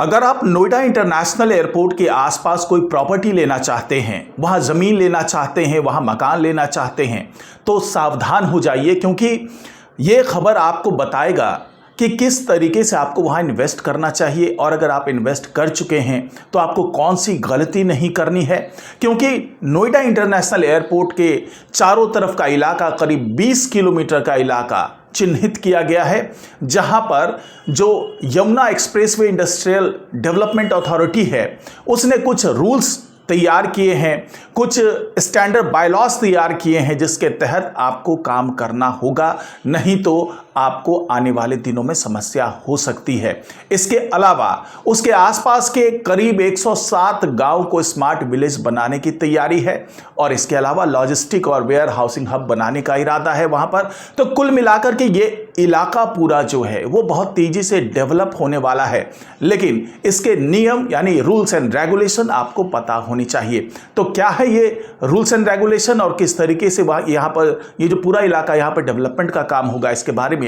अगर आप Noida international airport के आसपास कोई प्रॉपर्टी लेना चाहते हैं, वहां ज़मीन लेना चाहते हैं, वहां मकान लेना चाहते हैं, तो सावधान हो जाइए, क्योंकि ये खबर आपको बताएगा कि किस तरीके से आपको वहां इन्वेस्ट करना चाहिए और अगर आप इन्वेस्ट कर चुके हैं तो आपको कौन सी गलती नहीं करनी है। क्योंकि नोएडा इंटरनेशनल एयरपोर्ट के चारों तरफ का इलाका, करीब 20 किलोमीटर का इलाका चिन्हित किया गया है, जहां पर जो Yamuna expressway industrial development authority है उसने कुछ रूल्स तैयार किए हैं, कुछ स्टैंडर्ड बायलॉज तैयार किए हैं जिसके तहत आपको काम करना होगा, नहीं तो आपको आने वाले दिनों में समस्या हो सकती है। इसके अलावा उसके आसपास के करीब 107 गांव को स्मार्ट विलेज बनाने की तैयारी है और इसके अलावा लॉजिस्टिक और वेयर हाउसिंग हब बनाने का इरादा है वहां पर। तो कुल मिलाकर के ये इलाका पूरा जो है वो बहुत तेजी से डेवलप होने वाला है, लेकिन इसके नियम यानी रूल्स एंड रेगुलेशन आपको पता होनी चाहिए। तो क्या है ये रूल्स एंड रेगुलेशन और किस तरीके से यहाँ पर ये जो पूरा इलाका यहाँ पर डेवलपमेंट का काम होगा, इसके बारे में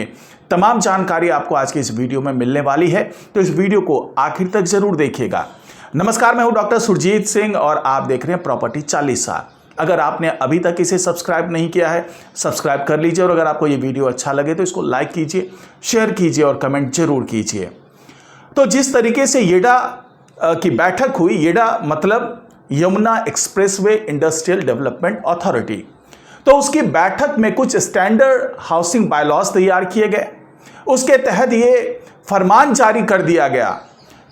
तमाम जानकारी आपको आज के इस वीडियो में मिलने वाली है। तो इस वीडियो को आखिर तक जरूर देखिएगा। नमस्कार, मैं हूं डॉक्टर सुरजीत सिंह और आप देख रहे हैं प्रॉपर्टी चालीसा। अगर आपने अभी तक इसे सब्सक्राइब नहीं किया है, सब्सक्राइब कर लीजिए और अगर आपको ये वीडियो अच्छा लगे तो इसको लाइक कीजिए, शेयर कीजिए और कमेंट जरूर कीजिए। तो जिस तरीके से येडा की बैठक हुई, येडा मतलब Yamuna expressway industrial development authority, तो उसकी बैठक में कुछ स्टैंडर्ड हाउसिंग बायलॉज तैयार किए गए। उसके तहत ये फरमान जारी कर दिया गया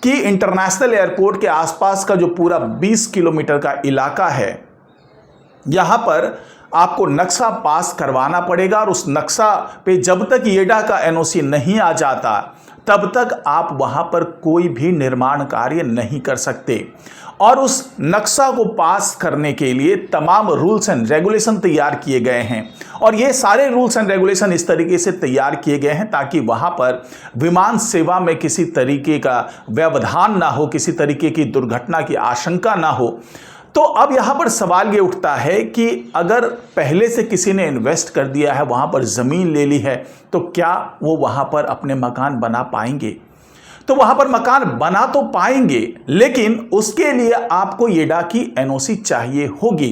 कि इंटरनेशनल एयरपोर्ट के आसपास का जो पूरा 20 किलोमीटर का इलाका है, यहां पर आपको नक्शा पास करवाना पड़ेगा और उस नक्शा पे जब तक येडा का एनओसी नहीं आ जाता तब तक आप वहां पर कोई भी निर्माण कार्य नहीं कर सकते। और उस नक्शा को पास करने के लिए तमाम रूल्स एंड रेगुलेशन तैयार किए गए हैं और ये सारे रूल्स एंड रेगुलेशन इस तरीके से तैयार किए गए हैं ताकि वहां पर विमान सेवा में किसी तरीके का व्यवधान ना हो, किसी तरीके की दुर्घटना की आशंका ना हो। तो अब यहां पर सवाल ये उठता है कि अगर पहले से किसी ने इन्वेस्ट कर दिया है, वहां पर जमीन ले ली है, तो क्या वो वहां पर अपने मकान बना पाएंगे? तो वहां पर मकान बना तो पाएंगे, लेकिन उसके लिए आपको येडा की एनओसी चाहिए होगी।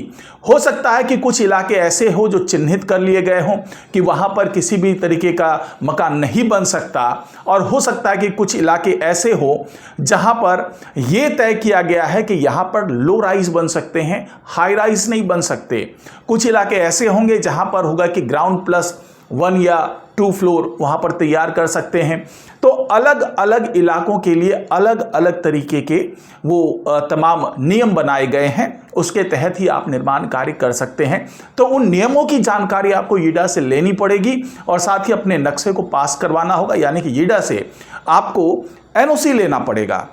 हो सकता है कि कुछ इलाके ऐसे हो जो चिन्हित कर लिए गए हों कि वहां पर किसी भी तरीके का मकान नहीं बन सकता, और हो सकता है कि कुछ इलाके ऐसे हो जहां पर यह तय किया गया है कि यहां पर लो राइज बन सकते हैं, हाई राइज नहीं बन सकते। कुछ इलाके ऐसे होंगे जहां पर होगा कि ग्राउंड प्लस 1 या 2 फ्लोर वहां पर तैयार कर सकते हैं। तो अलग अलग इलाकों के लिए अलग अलग तरीके के वो तमाम नियम बनाए गए हैं, उसके तहत ही आप निर्माण कार्य कर सकते हैं। तो उन नियमों की जानकारी आपको येडा से लेनी पड़ेगी और साथ ही अपने नक्शे को पास करवाना होगा, यानी कि येडा से आपको एनओसी लेना पड़ेगा।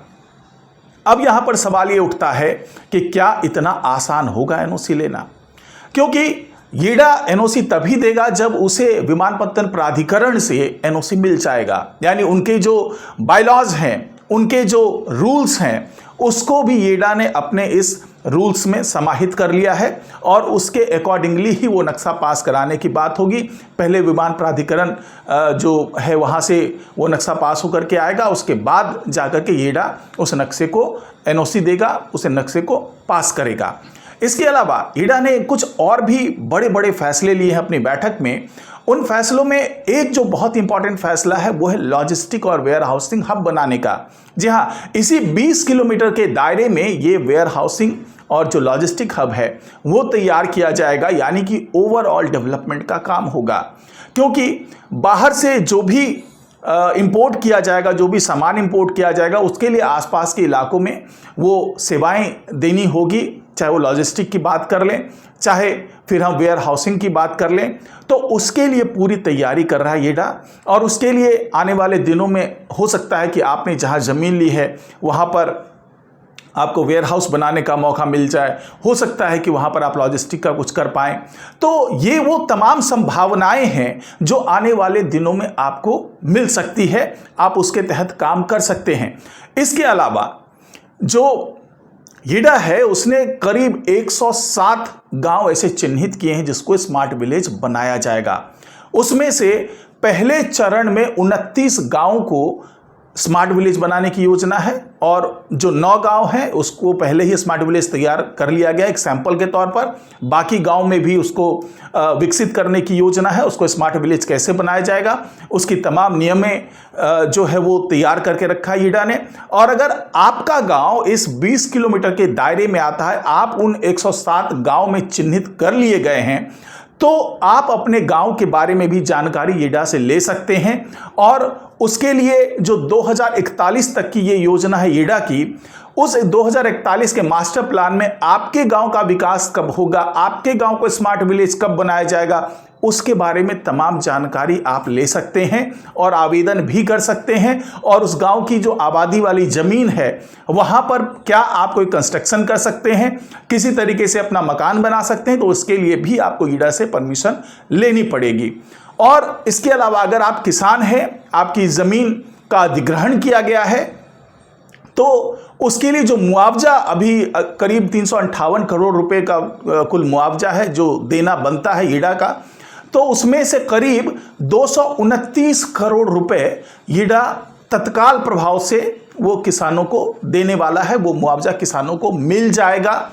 अब यहां पर सवाल ये उठता है कि क्या इतना आसान होगा एनओसी लेना, क्योंकि येडा एनओसी तभी देगा जब उसे विमानपत्तन प्राधिकरण से एनओसी मिल जाएगा, यानी उनके जो बायलॉज हैं, उनके जो रूल्स हैं, उसको भी येडा ने अपने इस रूल्स में समाहित कर लिया है और उसके अकॉर्डिंगली ही वो नक्शा पास कराने की बात होगी। पहले विमान प्राधिकरण जो है वहाँ से वो नक्शा पास होकर के आएगा, उसके बाद जाकर के येडा उस नक्शे को एनओसी देगा, उस नक्शे को पास करेगा। इसके अलावा येडा ने कुछ और भी बड़े बड़े फैसले लिए हैं अपनी बैठक में। उन फैसलों में एक जो बहुत इंपॉर्टेंट फैसला है वो है लॉजिस्टिक और वेयर हाउसिंग हब बनाने का। जी हाँ, इसी 20 किलोमीटर के दायरे में ये वेयर हाउसिंग और जो लॉजिस्टिक हब है वो तैयार किया जाएगा, यानी कि ओवरऑल डेवलपमेंट का काम होगा। क्योंकि बाहर से जो भी इंपोर्ट किया जाएगा, जो भी सामान इंपोर्ट किया जाएगा, उसके लिए आसपास के इलाकों में वो सेवाएं देनी होगी, चाहे वो लॉजिस्टिक की बात कर लें, चाहे फिर हम वेयर हाउसिंग की बात कर लें। तो उसके लिए पूरी तैयारी कर रहा है येडा और उसके लिए आने वाले दिनों में हो सकता है कि आपने जहां ज़मीन ली है वहां पर आपको वेयर हाउस बनाने का मौका मिल जाए, हो सकता है कि वहां पर आप लॉजिस्टिक का कुछ कर पाएं। तो ये वो तमाम संभावनाएं हैं जो आने वाले दिनों में आपको मिल सकती है, आप उसके तहत काम कर सकते हैं। इसके अलावा जो येडा है उसने करीब 107 गांव ऐसे चिन्हित किए हैं जिसको स्मार्ट विलेज बनाया जाएगा। उसमें से पहले चरण में 29 गांवों को स्मार्ट विलेज बनाने की योजना है और जो 9 गांव हैं उसको पहले ही स्मार्ट विलेज तैयार कर लिया गया एक सैंपल के तौर पर। बाकी गांव में भी उसको विकसित करने की योजना है। उसको स्मार्ट विलेज कैसे बनाया जाएगा उसकी तमाम नियमें जो है वो तैयार करके रखा है ईडा ने। और अगर आपका गांव इस 20 किलोमीटर के दायरे में आता है, आप उन 107 गांव में चिन्हित कर लिए गए हैं, तो आप अपने गांव के बारे में भी जानकारी ईडा से ले सकते हैं। और उसके लिए जो 2041 तक की ये योजना है ईडा की, उस 2041 के मास्टर प्लान में आपके गांव का विकास कब होगा, आपके गांव को स्मार्ट विलेज कब बनाया जाएगा, उसके बारे में तमाम जानकारी आप ले सकते हैं और आवेदन भी कर सकते हैं। और उस गांव की जो आबादी वाली ज़मीन है वहां पर क्या आप कोई कंस्ट्रक्शन कर सकते हैं, किसी तरीके से अपना मकान बना सकते हैं, तो उसके लिए भी आपको ईडा से परमिशन लेनी पड़ेगी। और इसके अलावा अगर आप किसान हैं, आपकी ज़मीन का अधिग्रहण किया गया है, तो उसके लिए जो मुआवजा अभी करीब 358 करोड़ रुपए का कुल मुआवजा है जो देना बनता है ईडा का, तो उसमें से करीब 229 करोड़ रुपए ईडा तत्काल प्रभाव से वो किसानों को देने वाला है। वो मुआवजा किसानों को मिल जाएगा।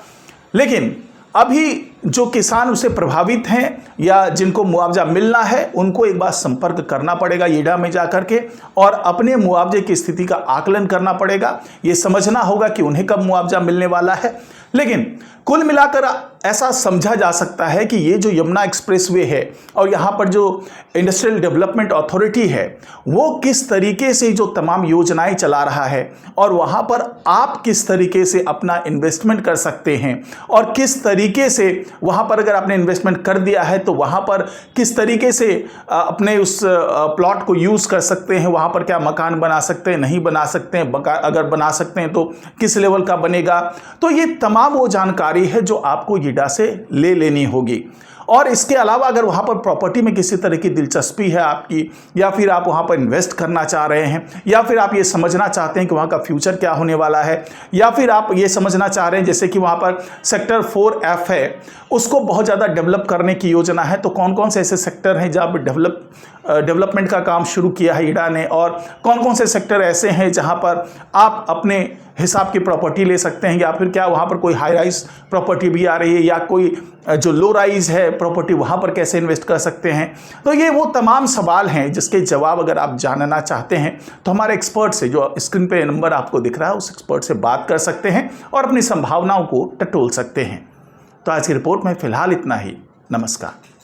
लेकिन अभी जो किसान उससे प्रभावित हैं या जिनको मुआवजा मिलना है, उनको एक बार संपर्क करना पड़ेगा ईडा में जाकर के और अपने मुआवजे की स्थिति का आकलन करना पड़ेगा। ये समझना होगा कि उन्हें कब मुआवजा मिलने वाला है। लेकिन कुल मिलाकर ऐसा समझा जा सकता है कि ये जो यमुना एक्सप्रेसवे है और यहाँ पर जो इंडस्ट्रियल डेवलपमेंट अथॉरिटी है वो किस तरीके से जो तमाम योजनाएं चला रहा है और वहाँ पर आप किस तरीके से अपना इन्वेस्टमेंट कर सकते हैं और किस तरीके से वहाँ पर अगर आपने इन्वेस्टमेंट कर दिया है तो वहाँ पर किस तरीके से अपने उस प्लॉट को यूज़ कर सकते हैं, वहाँ पर क्या मकान बना सकते हैं, नहीं बना सकते हैं, अगर बना सकते हैं तो किस लेवल का बनेगा। तो ये तमाम वो जानकारी है जो आपको ईडा से ले लेनी होगी। और इसके अलावा अगर वहाँ पर प्रॉपर्टी में किसी तरह की दिलचस्पी है आपकी, या फिर आप वहाँ पर इन्वेस्ट करना चाह रहे हैं, या फिर आप ये समझना चाहते हैं कि वहाँ का फ्यूचर क्या होने वाला है, या फिर आप ये समझना चाह रहे हैं जैसे कि वहाँ पर सेक्टर 4F है उसको बहुत ज़्यादा डेवलप करने की योजना है, तो कौन कौन से ऐसे सेक्टर हैं जहाँ पर डेवलपमेंट का काम शुरू किया है ईडा ने, और कौन कौन से सेक्टर ऐसे हैं जहाँ पर आप अपने हिसाब की प्रॉपर्टी ले सकते हैं, या फिर क्या वहाँ पर कोई हाई राइज प्रॉपर्टी भी आ रही है, या कोई जो लो राइज है प्रॉपर्टी वहाँ पर कैसे इन्वेस्ट कर सकते हैं। तो ये वो तमाम सवाल हैं जिसके जवाब अगर आप जानना चाहते हैं तो हमारे एक्सपर्ट से, जो स्क्रीन पे नंबर आपको दिख रहा है, उस एक्सपर्ट से बात कर सकते हैं और अपनी संभावनाओं को टटोल सकते हैं। तो आज की रिपोर्ट में फिलहाल इतना ही। नमस्कार।